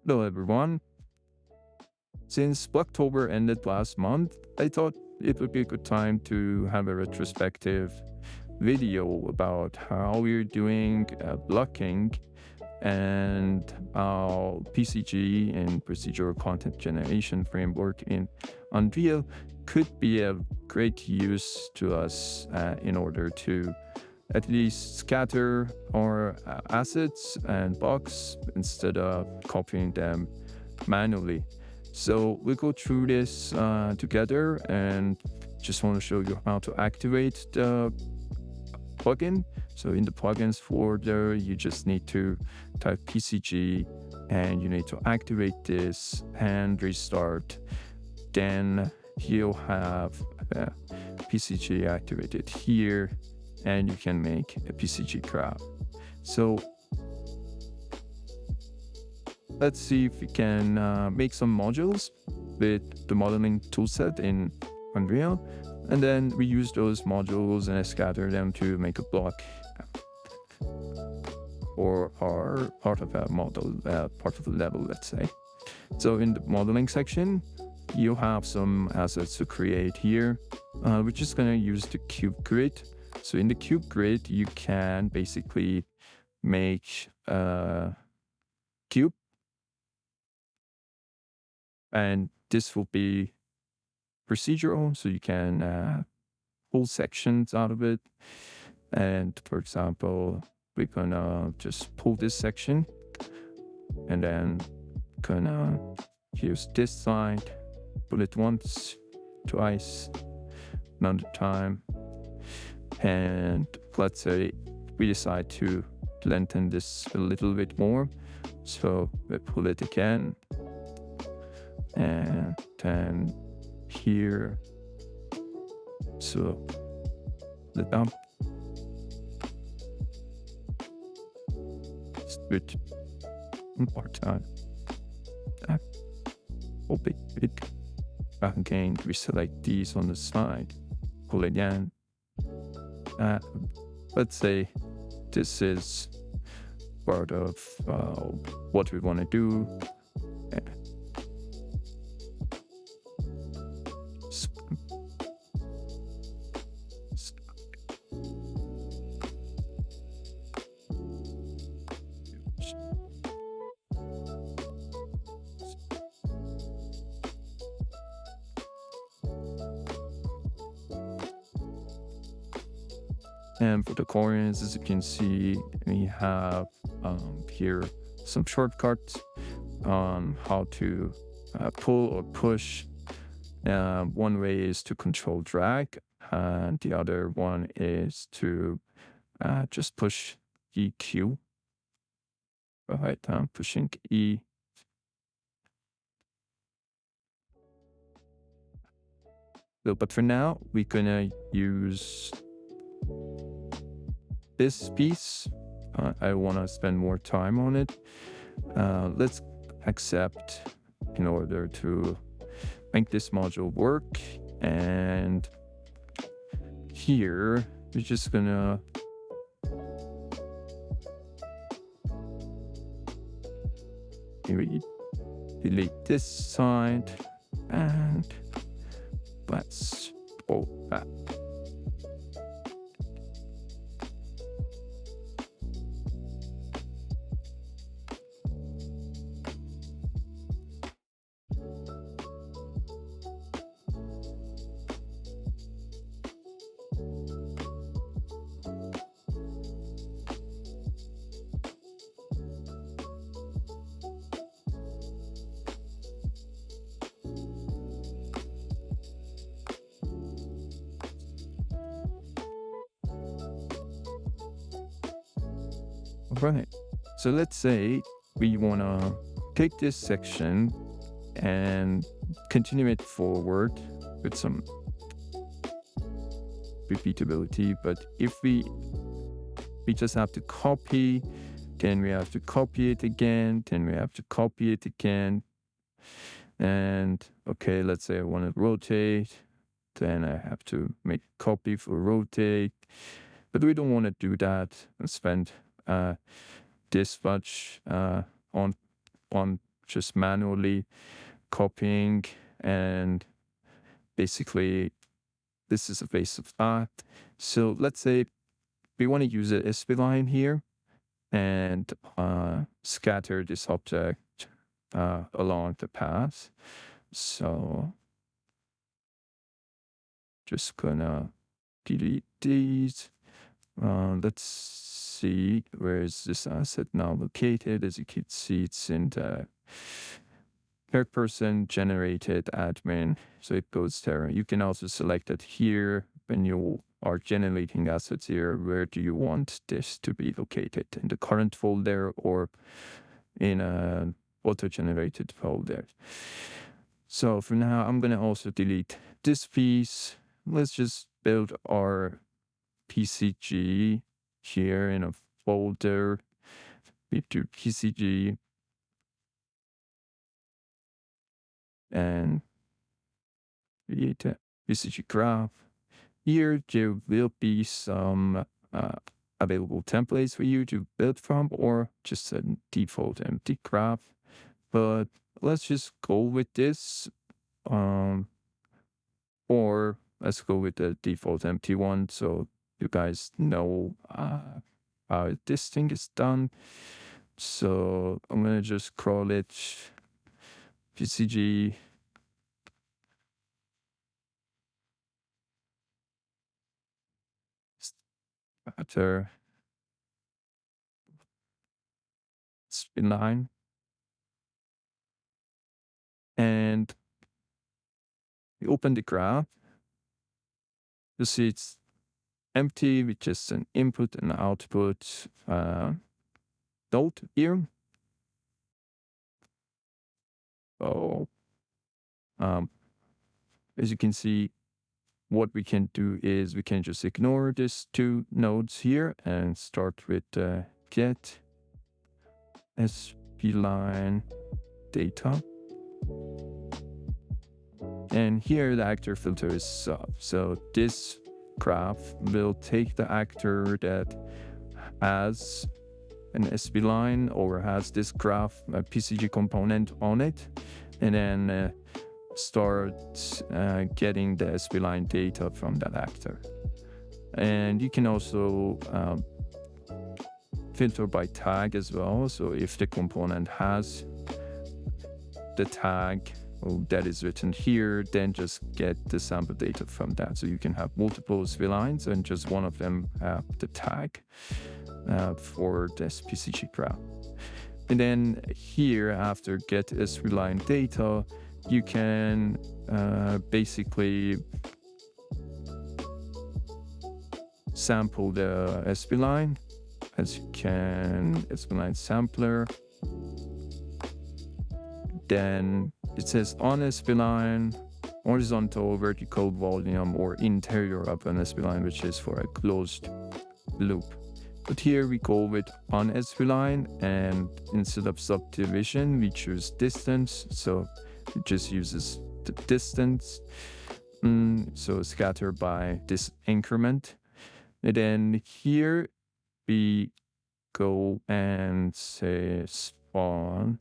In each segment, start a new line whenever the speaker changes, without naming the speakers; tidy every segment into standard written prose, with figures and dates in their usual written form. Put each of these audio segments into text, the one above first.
Hello everyone. Since Blacktober ended last month, I thought it would be a good time to have a retrospective video about how we're doing blocking and how PCG and procedural content generation framework in Unreal could be a great use to us in order to at least scatter our assets and blocks instead of copying them manually. So we'll go through this together and just want to show you how to activate the plugin. So in the plugins folder, you just need to type PCG and you need to activate this and restart. Then you'll have PCG activated here and you can make a PCG graph. So let's see if we can make some modules with the modeling toolset in Unreal, and then we use those modules and scatter them to make a block or our part of a model, part of the level, let's say. So in the modeling section, you have some assets to create here. We're just gonna use the cube grid. So in the cube grid, you can basically make a cube, and this will be procedural, so you can pull sections out of it. And for example, we're gonna just pull this section and then gonna use this side, pull it once, twice, another time. And let's say we decide to lengthen this a little bit more, so we pull it again, and then here, so the dump, switch one more time, open it, again we select these on the side, pull it again. Let's say this is part of what we want to do. And for the coordinates, as you can see, we have here some shortcuts on how to pull or push. One way is to control drag, and the other one is to just push EQ. Right, I'm pushing E. So, but for now, we're gonna use this piece. I want to spend more time on it. Let's accept in order to make this module work. And here, we're just gonna delete this side and let's pull that. Right. So let's say we want to take this section and continue it forward with some repeatability. But if we just have to copy, then we have to copy it again, then we have to copy it again. And okay, let's say I want to rotate, then I have to make a copy for rotate. But we don't want to do that and spend this much on just manually copying, and basically this is a base of that. So let's say we want to use a spline here and scatter this object along the path. So just gonna delete these. Let's see, where is this asset now located? As you can see, it's in the third person generated admin. So it goes there. You can also select it here when you are generating assets here. Where do you want this to be located? In the current folder or in a auto-generated folder? So for now, I'm gonna also delete this piece. Let's just build our PCG here in a folder. We do PCG and create a PCG graph. Here there will be some available templates for you to build from, or just a default empty graph. But let's just go with this, or let's go with the default empty one, so you guys know how this thing is done. So I'm gonna just call it PCG scatter spline, and we open the graph. You see it's empty with just an input and output node here. So as you can see, what we can do is we can just ignore these two nodes here and start with get spline data. And here the actor filter is sub. So this graph will take the actor that has an spline or has this graph, a PCG component on it, and then start getting the spline data from that actor. And you can also filter by tag as well. So if the component has the tag that is written here, then just get the sample data from that. So you can have multiple splines and just one of them have the tag for this PCG graph. And then here, after get spline data, you can basically sample the spline, as you can spline sampler. Then it says on spline, horizontal, vertical volume, or interior of an spline, which is for a closed loop. But here we go with on spline, and instead of subdivision, we choose distance. So it just uses the distance. So scatter by this increment. And then here we go and say spawn.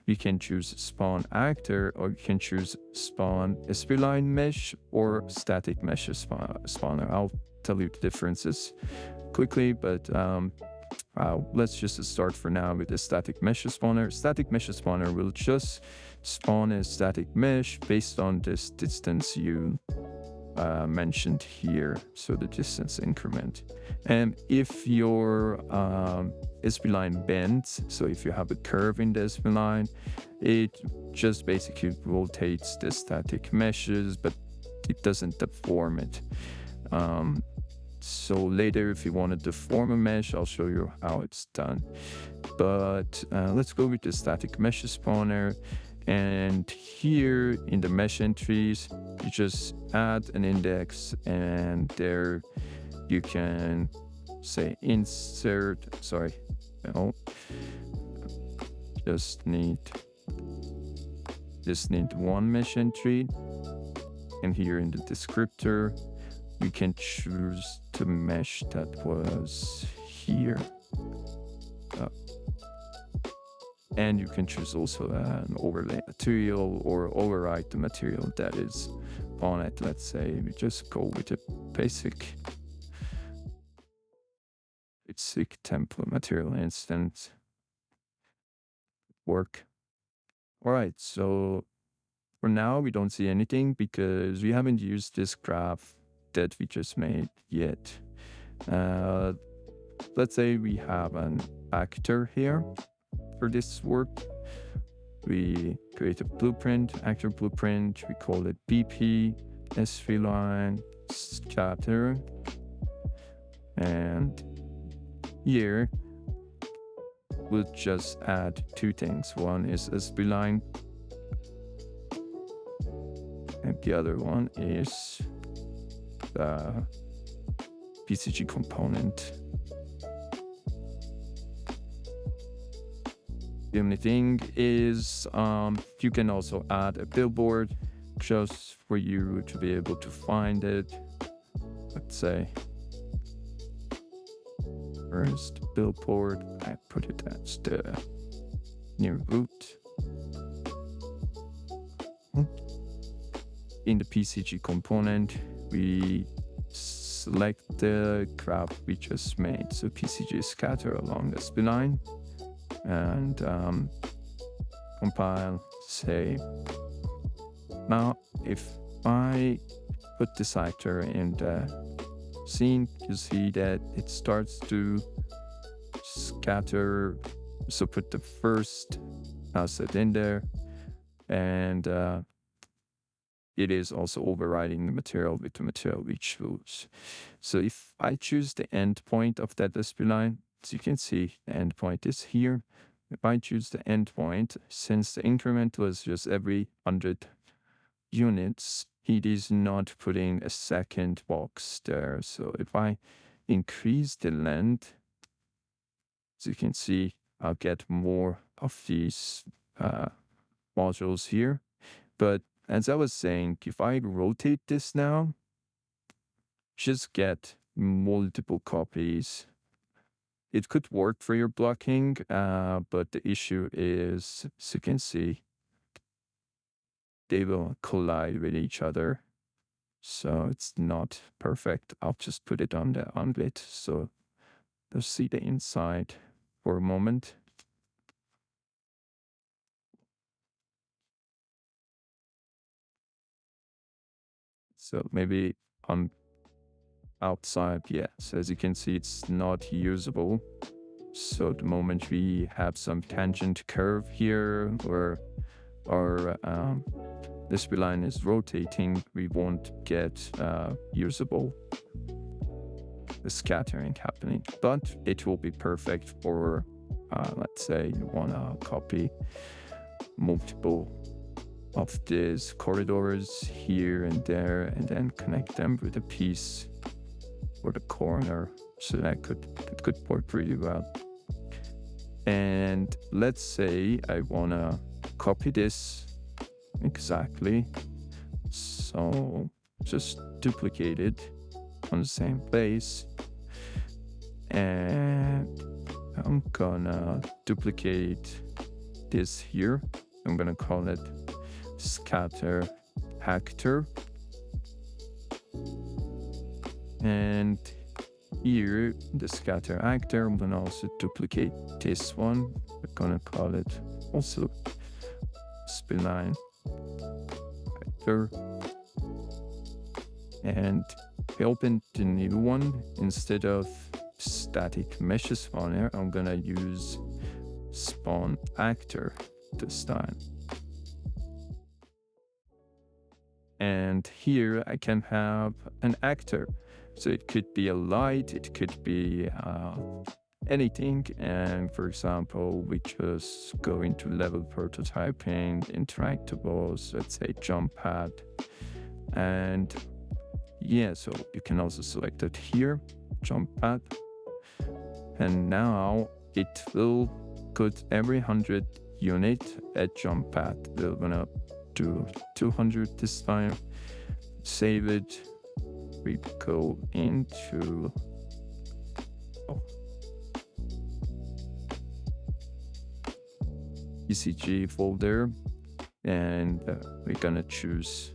We can choose spawn actor, or you can choose spawn spline-mesh or static mesh spawner. I'll tell you the differences quickly, but let's just start for now with the static mesh spawner. Static mesh spawner will just spawn a static mesh based on this distance you mentioned here, so the distance increment. And if your spline bends, so if you have a curve in the spline, it just basically rotates the static meshes, but it doesn't deform it. So later, if you want to deform a mesh, I'll show you how it's done. But let's go with the static mesh spawner. And here in the mesh entries, you just add an index, and there you can say insert, just need one mesh entry. And here in the descriptor, we can choose the mesh that was here. And you can choose also an overlay material or override the material that is on it. Let's say we just go with a basic template material instance. Work. All right, so for now we don't see anything because we haven't used this graph that we just made yet. Let's say we have an actor here for this work. We create a blueprint, actor blueprint. We call it BP, spline, scatter. And here we'll just add two things. One is a spline, and the other one is the PCG component. The only thing is you can also add a billboard just for you to be able to find it. Let's say first billboard, I put it as the near root. In the PCG component, we select the graph we just made. So PCG scatter along the spline and compile, save. Now, if I put this actor in the scene, you see that it starts to scatter. So put the first asset in there, and it is also overriding the material with the material we choose. So if I choose the endpoint of that spline, as you can see, the endpoint is here. If I choose the endpoint, since the incremental is just every 100 units, it is not putting a second box there. So if I increase the length, as you can see, I'll get more of these modules here. But as I was saying, if I rotate this now, just get multiple copies. It could work for your blocking, but the issue is, as you can see, they will collide with each other. So it's not perfect. I'll just put it on the unlit. So let's see the inside for a moment. So maybe on outside, yeah. So as you can see, it's not usable. So the moment we have some tangent curve here, or this line is rotating, we won't get usable the scattering happening. But it will be perfect for, let's say you want to copy multiple of these corridors here and there, and then connect them with a piece for the corner. So it could work pretty well. And let's say I wanna copy this exactly. So just duplicate it on the same place. And I'm gonna duplicate this here. I'm gonna call it scatter actor. And here, the scatter actor, I'm gonna also duplicate this one. We're gonna call it also spline actor. And we open the new one. Instead of static meshes spawner, I'm gonna use spawn actor this time. And here I can have an actor. So it could be a light, it could be anything. And for example, we just go into level prototyping, interactables, let's say jump pad. And yeah, so you can also select it here, jump pad. And now it will put every 100 unit at jump pad. We're gonna do 200 this time, save it. We go into PCG folder, and we're gonna choose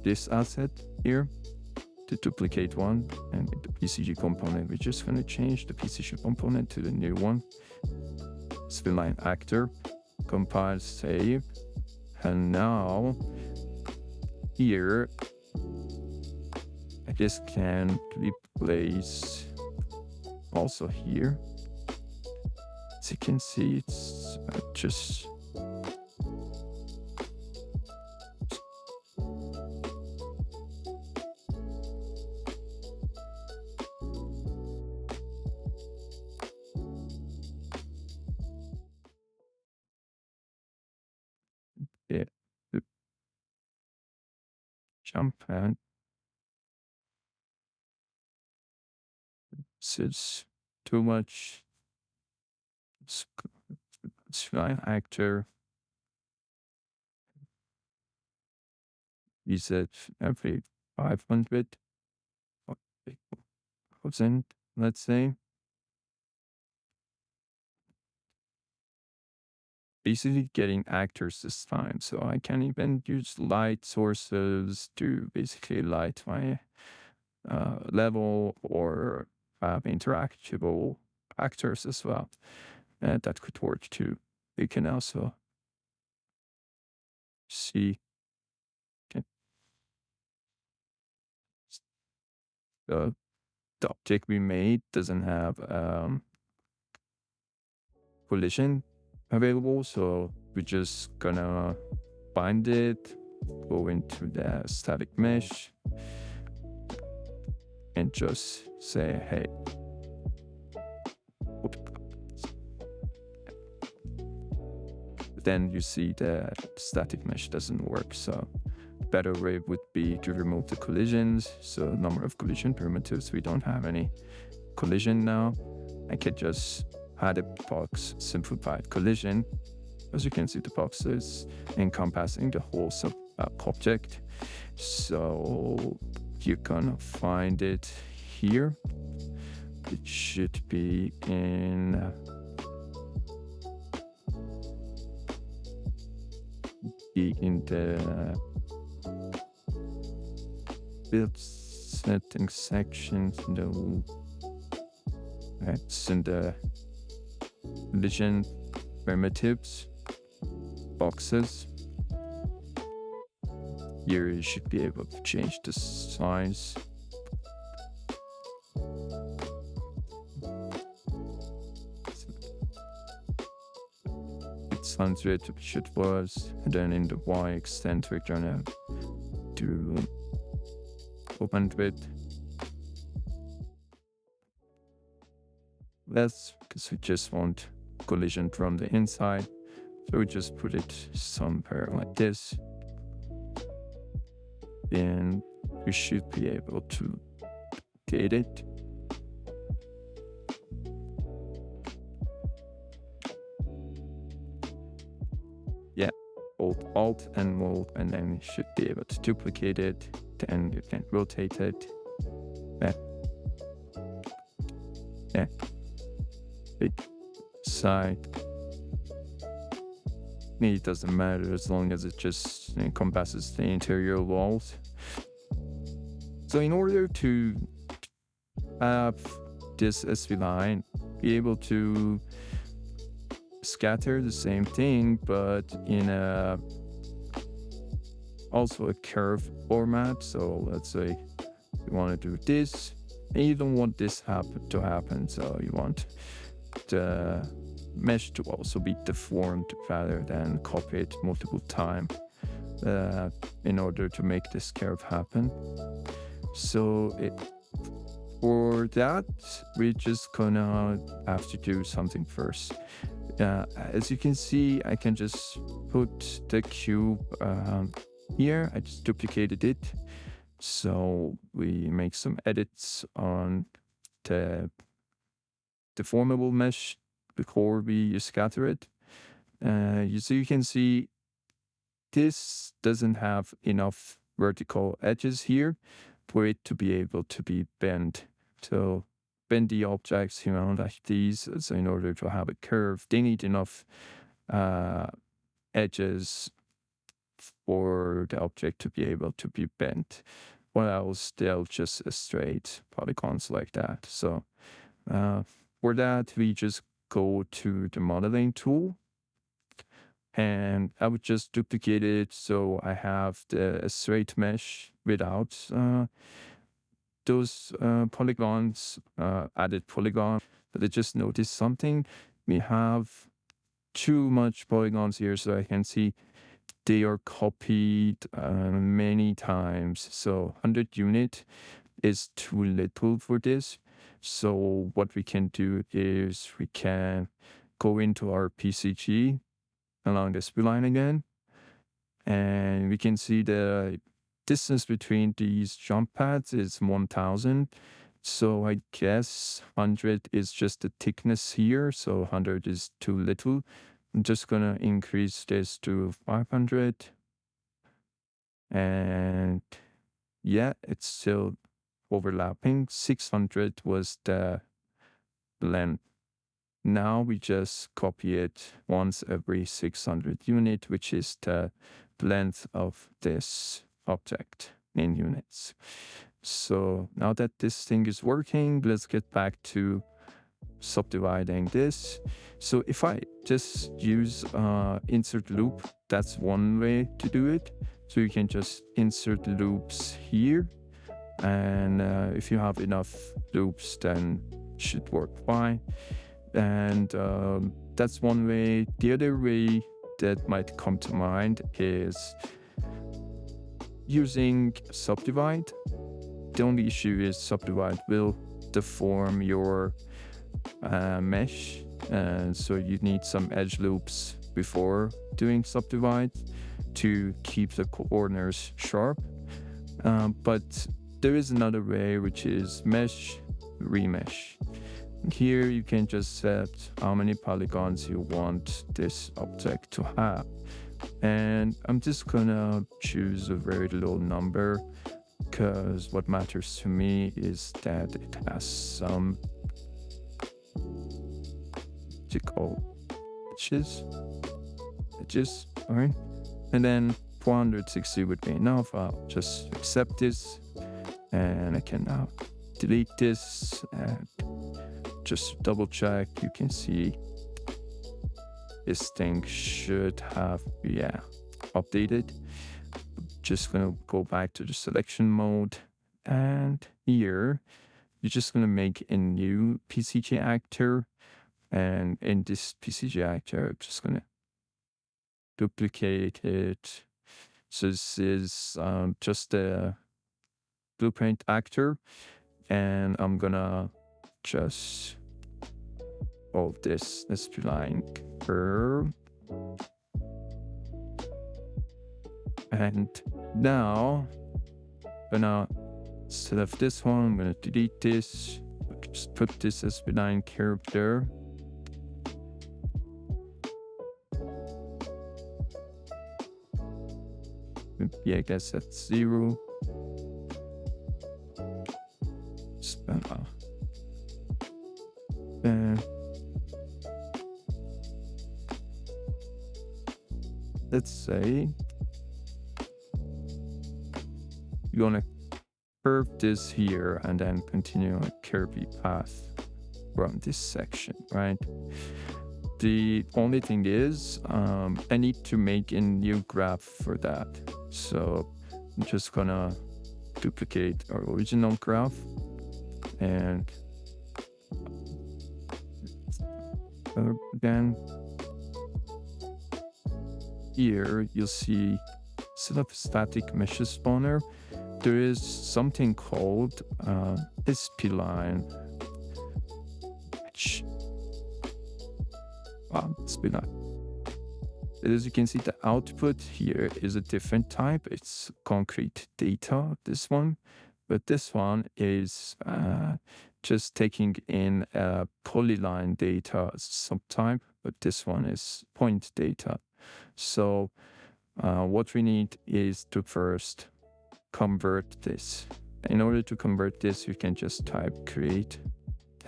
this asset here to duplicate one, and with the PCG component, we're just gonna change the PCG component to the new one. Spline actor, compile, save, and now here I just can replace also here. As you can see, it's just yeah, the jump, and it's too much. Spline actor is at every 500%, let's say. Basically getting actors this time, so I can even use light sources to basically light my level, or have interactable actors as well. And that could work too. You can also see okay, the object we made doesn't have collision available, so we're just gonna bind it, go into the static mesh, and just say, hey, then you see the static mesh doesn't work. So better way would be to remove the collisions. So number of collision primitives, we don't have any collision now. I could just add a box simplified collision. As you can see, the box is encompassing the whole object. So you're gonna find it here. It should be in the build settings section. No, that's in the collision primitives boxes. Here you should be able to change the size. It's 100 should was, and then in the Y extent we're gonna do open with less, because we just want collision from the inside. So we just put it somewhere like this. Then we should be able to date it. Yeah, hold Alt and move, and then you should be able to duplicate it. Then you can rotate it. Yeah. Big side. It doesn't matter as long as it just encompasses the interior walls. So in order to have this SV line be able to scatter the same thing, but in also a curve format. So let's say you want to do this, and you don't want this to happen. So you want the mesh to also be deformed rather than copied multiple times in order to make this curve happen. So for that, we're just gonna have to do something first. As you can see, I can just put the cube here. I just duplicated it. So we make some edits on the deformable mesh before we scatter it. So you can see this doesn't have enough vertical edges here for it to be able to be bent. So bend the objects, like these. So in order to have a curve, they need enough edges for the object to be able to be bent, or else they'll just straight polygons like that. So for that, we just go to the modeling tool, and I would just duplicate it so I have the straight mesh without those polygons, added polygon. But I just noticed something. We have too much polygons here, so I can see they are copied many times. So 100 unit is too little for this. So what we can do is we can go into our PCG along the spline again, and we can see the distance between these jump pads is 1000. So I guess 100 is just the thickness here, so 100 is too little. I'm just gonna increase this to 500, and yeah, it's still overlapping. 600 was the length. Now we just copy it once every 600 unit, which is the length of this object in units. So now that this thing is working, let's get back to subdividing this. So if I just use insert loop, that's one way to do it. So you can just insert loops here, and if you have enough loops, then it should work fine. And that's one way. The other way that might come to mind is using subdivide. The only issue is subdivide will deform your mesh, and so you need some edge loops before doing subdivide to keep the corners sharp. But there is another way, which is mesh remesh. Here you can just set how many polygons you want this object to have, and I'm just gonna choose a very low number, because what matters to me is that it has some edges, all right? And then 460 would be enough. I'll just accept this, and I can now delete this, and just double check. You can see this thing should have, updated. Just gonna go back to the selection mode, and here you're just gonna make a new PCG actor, and in this PCG actor, I'm just gonna duplicate it. So this is just a blueprint actor, and I'm gonna just call this spline curve. And now instead of this one, I'm gonna delete this. Just put this spline curve there. Yeah, I guess that's 0. Let's say you want to curve this here and then continue a curvy path from this section, right? The only thing is I need to make a new graph for that. So I'm just gonna duplicate our original graph, and again, here you'll see instead of static mesh spawner, there is something called spline. Spline. As you can see, the output here is a different type. It's concrete data, this one, but this one is just taking in polyline data as subtype, but this one is point data. So what we need is to first convert this. In order to convert this, you can just type create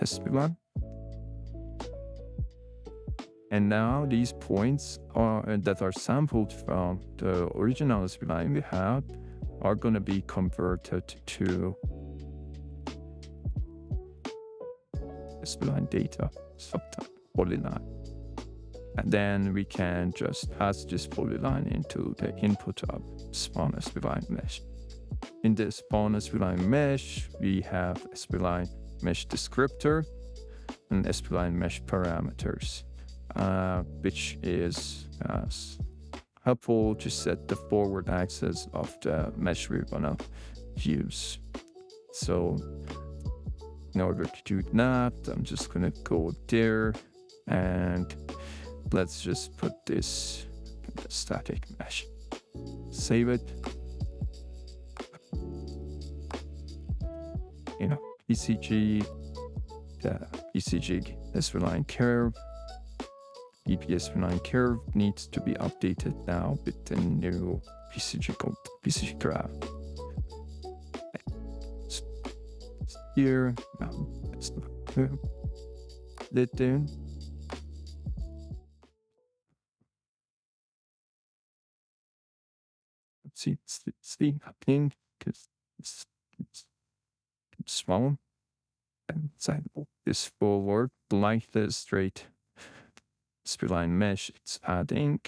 spline. And now these points that are sampled from the original spline we had are going to be converted to spline data subtype polyline. And then we can just pass this polyline into the input of spline-mesh. In the spline-mesh, we have a spline-mesh descriptor and spline-mesh parameters, which is helpful to set the forward axis of the mesh we're gonna use. So in order to do that, I'm just gonna go there and let's just put this in the static mesh. Save it. PCG, the PCG spline curve, DP spline curve needs to be updated now with the new PCG called PCG graph. Here, now let's let it down. Let's see happening because it's small and example this forward like the straight spline mesh it's adding.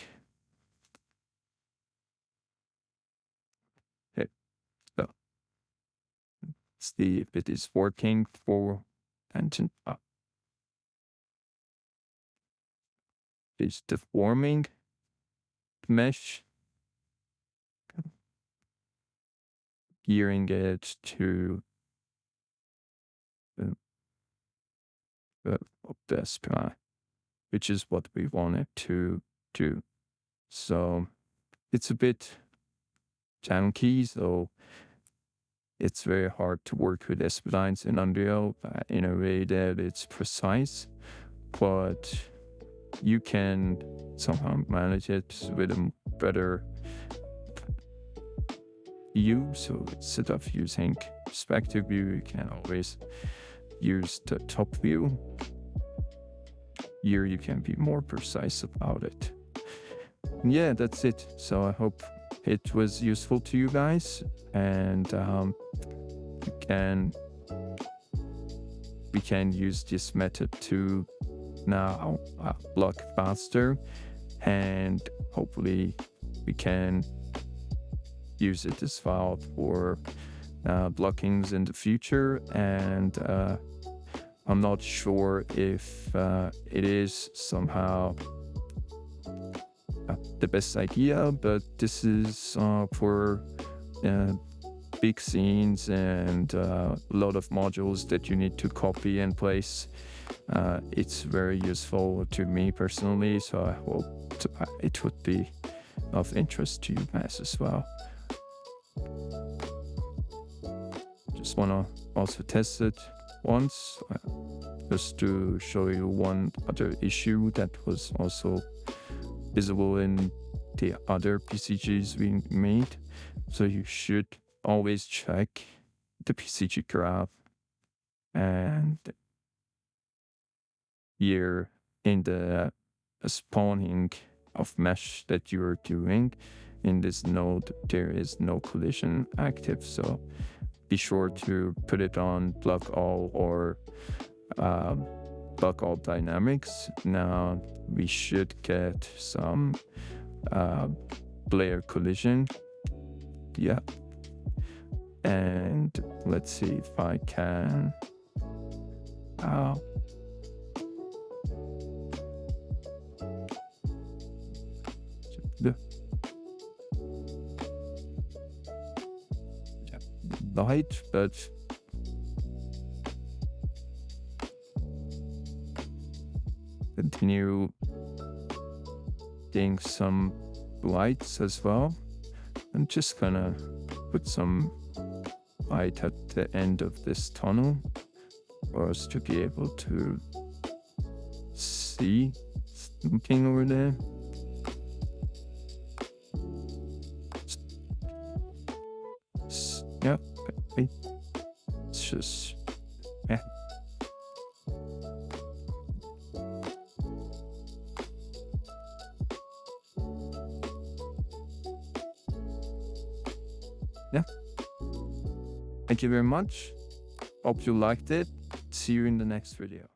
Okay, so let's see if it is working for tangent up. It's deforming mesh, gearing it to the spline, which is what we wanted to do. So it's a bit janky, so it's very hard to work with splines in Unreal in a way that it's precise, but you can somehow manage it with a better view. So instead of using perspective view, you can always use the top view. Here you can be more precise about it. And yeah, that's it. So I hope it was useful to you guys, and we can use this method to now block faster, and hopefully we can use it as well for blockings in the future. And I'm not sure if it is somehow the best idea, but this is for big scenes and a lot of modules that you need to copy and place. It's very useful to me personally, so I hope it would be of interest to you guys as well. Just want to also test it once, just to show you one other issue that was also visible in the other PCGs we made. So you should always check the PCG graph, and here in the spawning of mesh that you're doing in this node, there is no collision active, so be sure to put it on block all or block all dynamics. Now we should get some player collision. Yeah, and let's see if I can light, but continue getting some lights as well. I'm just gonna put some light at the end of this tunnel for us to be able to see something over there. Yeah, it's just, yeah. yeah, thank you very much. Hope you liked it. See you in the next video.